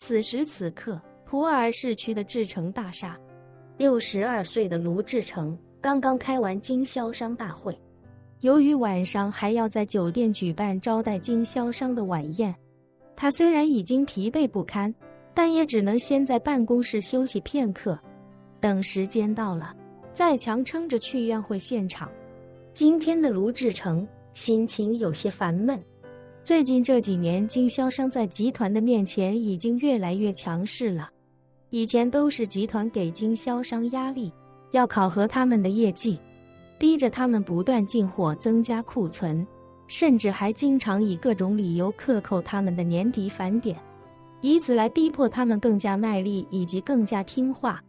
此时此刻，普洱市区的志诚大厦，62岁的卢志诚刚刚开完经销商大会。由于晚上还要在酒店举办招待经销商的晚宴，他虽然已经疲惫不堪，但也只能先在办公室休息片刻，等时间到了，再强撑着去宴会现场。今天的卢志诚心情有些烦闷。最近这几年，经销商在集团的面前已经越来越强势了。以前都是集团给经销商压力，要考核他们的业绩，逼着他们不断进货增加库存，甚至还经常以各种理由克扣他们的年底返点，以此来逼迫他们更加卖力以及更加听话。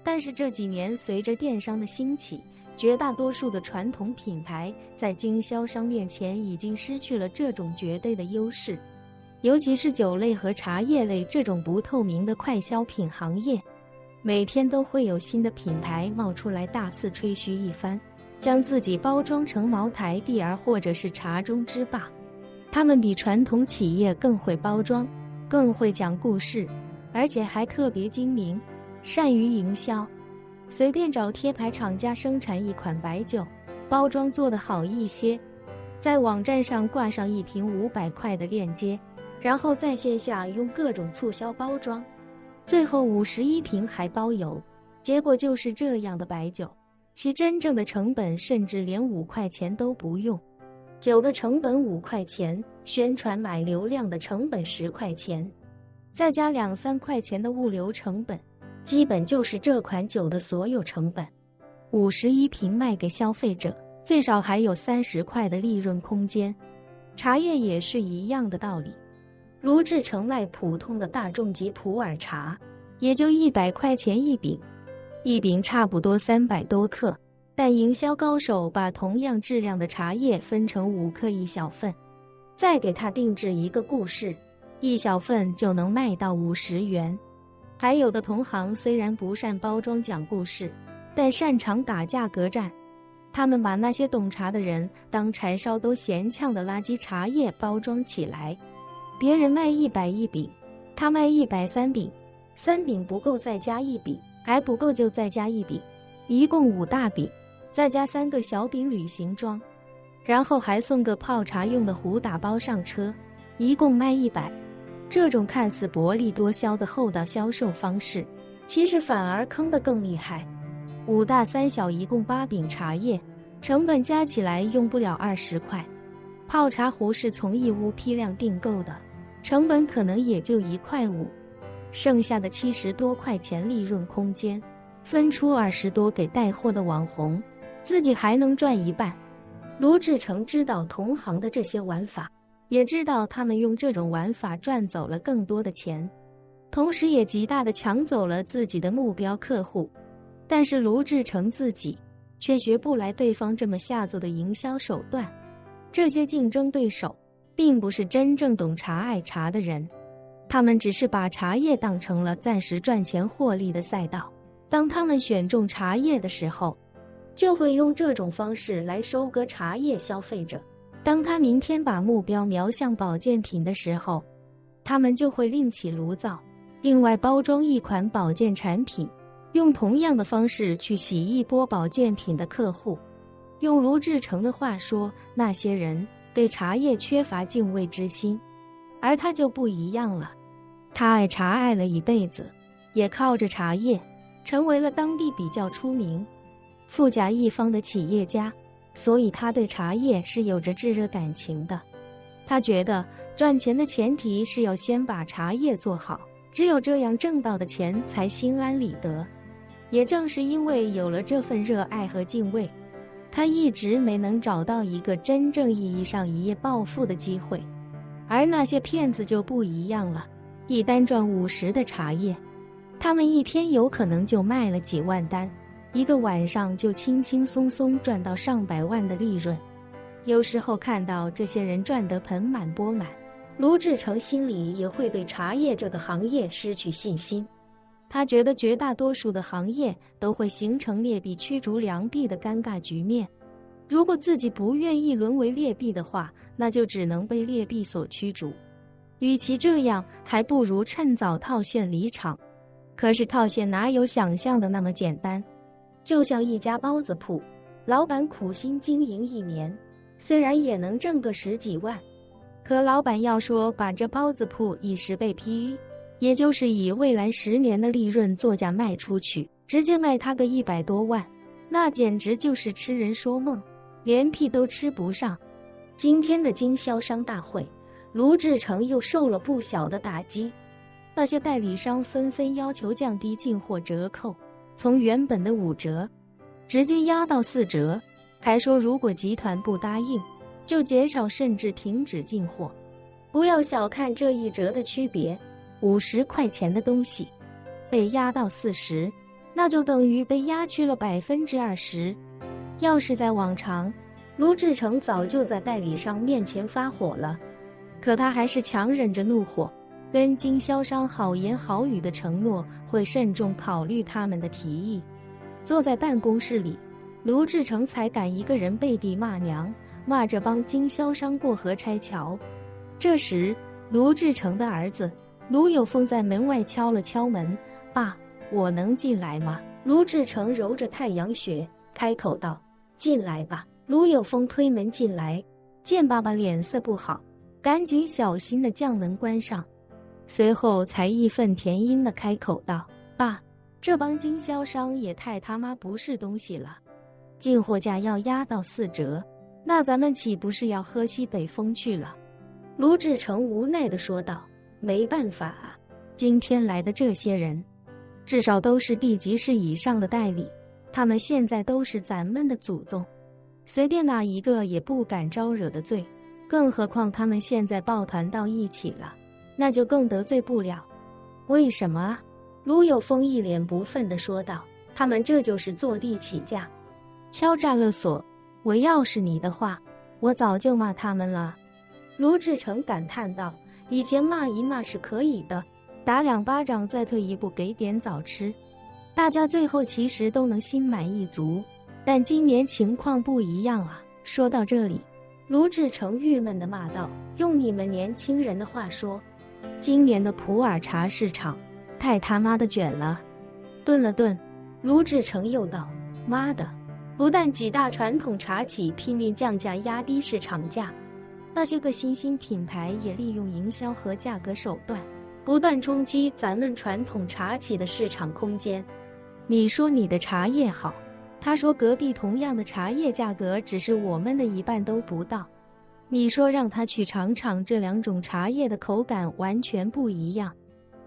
但是这几年随着电商的兴起，绝大多数的传统品牌在经销商面前已经失去了这种绝对的优势，尤其是酒类和茶叶类这种不透明的快消品行业，每天都会有新的品牌冒出来大肆吹嘘一番，将自己包装成茅台、帝儿或者是茶中之霸。他们比传统企业更会包装，更会讲故事，而且还特别精明，善于营销。随便找贴牌厂家生产一款白酒，包装做得好一些，在网站上挂上一瓶500块的链接，然后在线下用各种促销包装，最后51瓶还包邮。结果就是这样的白酒，其真正的成本甚至连5块钱都不用。酒的成本5块钱，宣传买流量的成本10块钱，再加2-3块钱的物流成本，基本就是这款酒的所有成本。51瓶卖给消费者，最少还有30块的利润空间。茶叶也是一样的道理。卢志诚卖普通的大众级普洱茶，也就100块钱一饼，一饼差不多300多克，但营销高手把同样质量的茶叶分成5克一小份，再给他定制一个故事，一小份就能卖到50元。还有的同行虽然不善包装讲故事，但擅长打价格战。他们把那些懂茶的人当柴烧都嫌呛的垃圾茶叶包装起来，别人卖100一饼，他卖130饼，3饼不够再加1饼，还不够就再加1饼，一共5大饼，再加3个小饼旅行装，然后还送个泡茶用的壶打包上车，一共卖100。这种看似薄利多销的厚道销售方式，其实反而坑得更厉害。5大3小一共8饼茶叶，成本加起来用不了20块。泡茶壶是从义乌批量订购的，成本可能也就1块5，剩下的70多块钱利润空间，分出20多给带货的网红，自己还能赚一半。卢志诚知道同行的这些玩法，也知道他们用这种玩法赚走了更多的钱，同时也极大地抢走了自己的目标客户。但是卢志诚自己却学不来对方这么下作的营销手段。这些竞争对手并不是真正懂茶爱茶的人，他们只是把茶叶当成了暂时赚钱获利的赛道。当他们选中茶叶的时候，就会用这种方式来收割茶叶消费者。当他明天把目标瞄向保健品的时候，他们就会另起炉灶，另外包装一款保健产品，用同样的方式去洗一波保健品的客户。用卢志诚的话说，那些人对茶叶缺乏敬畏之心，而他就不一样了。他爱茶爱了一辈子，也靠着茶叶成为了当地比较出名、富甲一方的企业家，所以他对茶叶是有着炙热感情的。他觉得赚钱的前提是要先把茶叶做好，只有这样挣到的钱才心安理得。也正是因为有了这份热爱和敬畏，他一直没能找到一个真正意义上一夜暴富的机会。而那些骗子就不一样了，一单赚50的茶叶，他们一天有可能就卖了几万单，一个晚上就轻轻松松赚到上百万的利润。有时候看到这些人赚得盆满钵满，卢志诚心里也会对茶叶这个行业失去信心。他觉得绝大多数的行业都会形成劣币驱逐良币的尴尬局面，如果自己不愿意沦为劣币的话，那就只能被劣币所驱逐。与其这样，还不如趁早套现离场。可是套现哪有想象的那么简单？就像一家包子铺，老板苦心经营1年，虽然也能挣个10几万，可老板要说把这包子铺以10倍 PE， 也就是以未来10年的利润作价卖出去，直接卖他个100多万，那简直就是痴人说梦，连屁都吃不上。今天的经销商大会，卢志诚又受了不小的打击，那些代理商纷纷要求降低进货折扣，从原本的5折直接压到4折，还说如果集团不答应，就减少甚至停止进货。不要小看这1折的区别，50块钱的东西被压到40，那就等于被压去了20%。要是在往常，卢志诚早就在代理商面前发火了，可他还是强忍着怒火，跟经销商好言好语的承诺会慎重考虑他们的提议。坐在办公室里，卢志诚才敢一个人背地骂娘，骂着帮经销商过河拆桥。这时，卢志诚的儿子卢有峰在门外敲了敲门：“爸，我能进来吗？”卢志诚揉着太阳穴，开口道：“进来吧。”卢有峰推门进来，见爸爸脸色不好，赶紧小心地将门关上，随后才义愤填膺地开口道：“爸，这帮经销商也太他妈不是东西了，进货价要压到4折，那咱们岂不是要喝西北风去了？”卢志诚无奈地说道：“没办法啊，今天来的这些人，至少都是地级市以上的代理，他们现在都是咱们的祖宗，随便哪一个也不敢招惹的罪，更何况他们现在抱团到一起了，那就更得罪不了。”“为什么啊？”卢有峰一脸不忿地说道：“他们这就是坐地起价，敲诈勒索，我要是你的话，我早就骂他们了。”卢志诚感叹道：“以前骂一骂是可以的，打2巴掌再退一步给点枣吃，大家最后其实都能心满意足，但今年情况不一样啊。”说到这里，卢志诚郁闷地骂道：“用你们年轻人的话说，今年的普洱茶市场太他妈的卷了。”顿了顿，卢志诚又道：“妈的，不但几大传统茶企拼命降价压低市场价，那些个新兴品牌也利用营销和价格手段，不断冲击咱们传统茶企的市场空间。你说你的茶叶好，他说隔壁同样的茶叶价格只是我们的1半都不到。你说让他去尝尝这2种茶叶的口感完全不一样，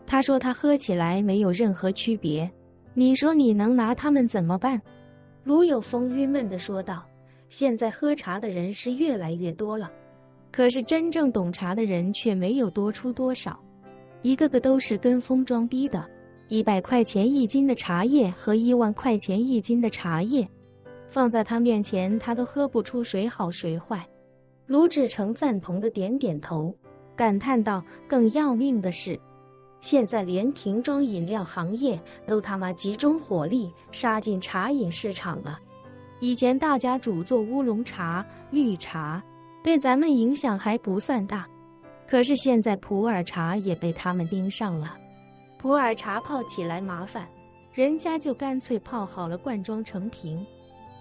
他说他喝起来没有任何区别。你说你能拿他们怎么办？”卢有峰郁闷地说道：“现在喝茶的人是越来越多了，可是真正懂茶的人却没有多出多少，一个个都是跟风装逼的。100块钱1斤的茶叶和1万块钱1斤的茶叶，放在他面前他都喝不出谁好谁坏。”卢志诚赞同的点点头，感叹道：“更要命的是，现在连瓶装饮料行业都他妈集中火力杀进茶饮市场了。以前大家主做乌龙茶、绿茶，对咱们影响还不算大，可是现在普洱茶也被他们盯上了。普洱茶泡起来麻烦，人家就干脆泡好了灌装成瓶，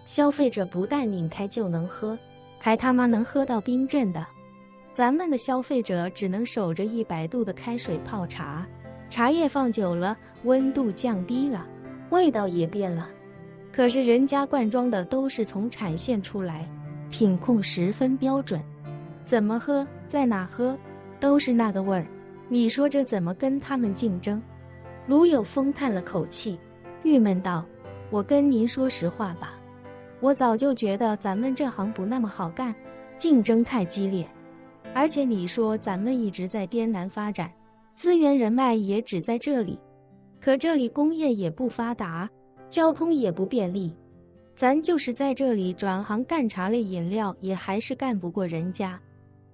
消费者不但拧开就能喝，还他妈能喝到冰镇的。咱们的消费者只能守着100度的开水泡茶，茶叶放久了，温度降低了，味道也变了。可是人家灌装的都是从产线出来，品控十分标准，怎么喝，在哪喝，都是那个味儿。你说这怎么跟他们竞争？”卢有峰叹了口气，郁闷道：“我跟您说实话吧，我早就觉得咱们这行不那么好干，竞争太激烈。而且你说咱们一直在滇南发展，资源人脉也只在这里，可这里工业也不发达，交通也不便利，咱就是在这里转行干茶类饮料也还是干不过人家。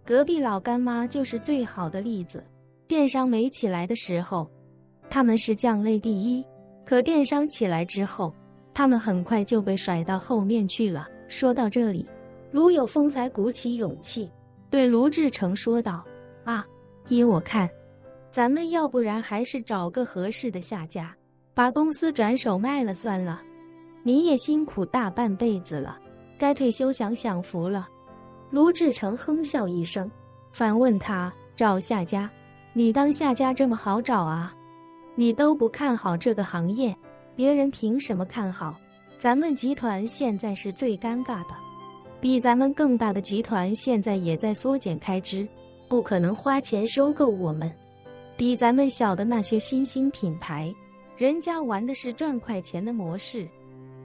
隔壁老干妈就是最好的例子，电商没起来的时候，他们是酱类第一，可电商起来之后，他们很快就被甩到后面去了。”说到这里，卢有峰才鼓起勇气对卢志诚说道：“啊，依我看，咱们要不然还是找个合适的下家，把公司转手卖了算了。你也辛苦大半辈子了，该退休享享福了。卢志成哼笑一声，反问他：找下家？你当下家这么好找啊？你都不看好这个行业，别人凭什么看好？咱们集团现在是最尴尬的，比咱们更大的集团现在也在缩减开支，不可能花钱收购我们。比咱们小的那些新兴品牌，人家玩的是赚快钱的模式，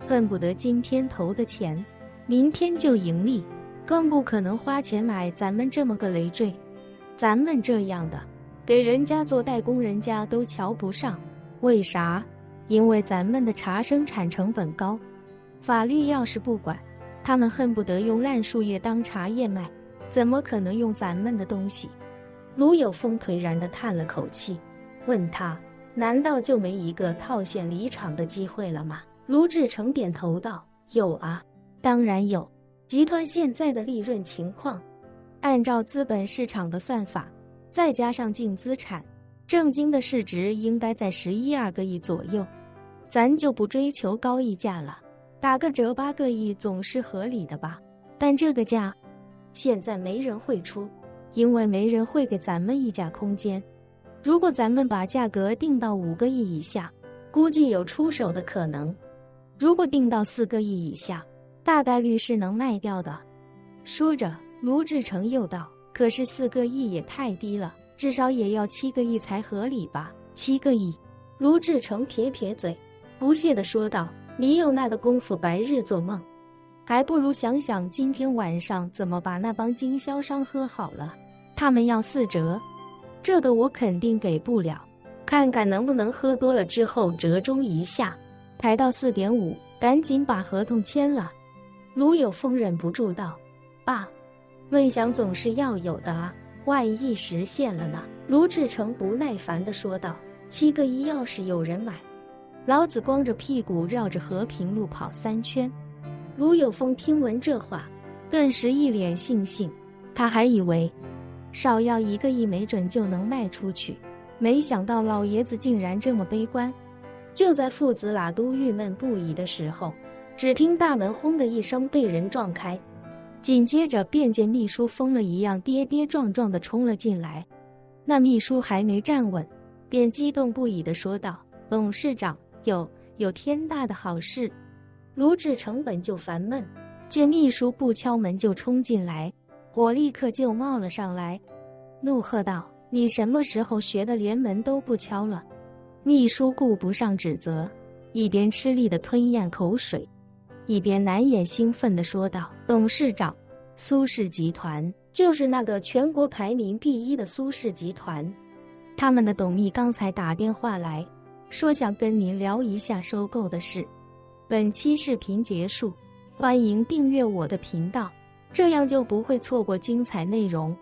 恨不得今天投的钱，明天就盈利，更不可能花钱买咱们这么个累赘。咱们这样的，给人家做代工，人家都瞧不上。为啥？因为咱们的茶生产成本高，法律要是不管，他们恨不得用烂树叶当茶叶卖，怎么可能用咱们的东西？卢有风颓然地叹了口气，问他：难道就没一个套现离场的机会了吗？卢志成点头道：有啊，当然有。集团现在的利润情况，按照资本市场的算法，再加上净资产，正经的市值应该在11-12个亿左右。咱就不追求高溢价了，打个折8个亿总是合理的吧？但这个价，现在没人会出，因为没人会给咱们溢价空间。如果咱们把价格定到5个亿以下，估计有出手的可能；如果定到4个亿以下，大概率是能卖掉的。说着，卢志成又道：可是4个亿也太低了，至少也要7个亿才合理吧？7个亿？卢志成撇撇嘴，不屑地说道：你有那个功夫白日做梦，还不如想想今天晚上怎么把那帮经销商喝好了。他们要4折，这个我肯定给不了，看看能不能喝多了之后折中一下，抬到4.5，赶紧把合同签了。卢有风忍不住道：爸，梦想总是要有的啊，万一实现了呢？卢志成不耐烦地说道：7个亿要是有人买，老子光着屁股绕着和平路跑3圈。卢有风听闻这话，顿时一脸悻悻，他还以为少要1个亿没准就能卖出去，没想到老爷子竟然这么悲观。就在父子俩都郁闷不已的时候，只听大门轰的一声被人撞开，紧接着便见秘书疯了一样跌跌撞撞地冲了进来。那秘书还没站稳，便激动不已地说道：董事长，有天大的好事。卢志成本就烦闷，见秘书不敲门就冲进来，火立刻就冒了上来，怒喝道：你什么时候学的连门都不敲了？秘书顾不上指责，一边吃力地吞咽口水，一边难掩兴奋地说道：董事长，苏氏集团就是那个全国排名第1的苏氏集团，他们的董秘刚才打电话来，说想跟您聊一下收购的事。本期视频结束，欢迎订阅我的频道，这样就不会错过精彩内容。